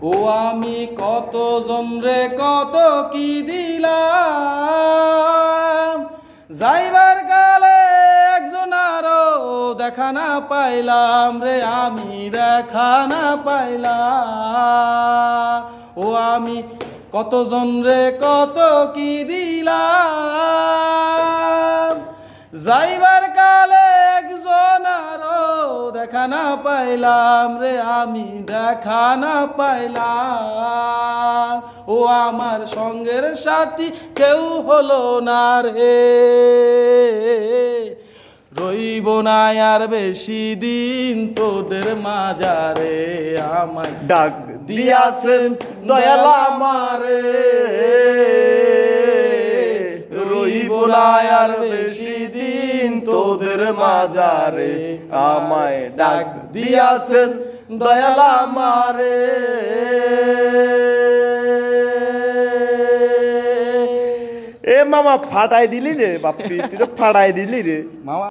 ও আমি কত জনরে কত কি দিলাম, যাইবার কালে একজন আরো দেখা না পাইলাম রে, আমি দেখা না পাইলাম। ও আমি কত জনরে কত কি দিলাম, যাইবার কালে একজন আরো দেখা না পাইলাম রে, আমি দেখা না পাইলাম। ও আমার সঙ্গের সাথী কেউ হলো না রে, রইব না আর বেশি দিন তোদের মাঝারে, আমায় ডাক দিয়াছেন দয়াল আমারে, রইব না আর বেশি দিন তোদের মাঝারে, আমায় ডাক দিয়াছেন দয়াল আমারে। এ মামা ফাটাই দিলি রে বাপ্পি, তুই তো ফাটাই দিলি রে মামা।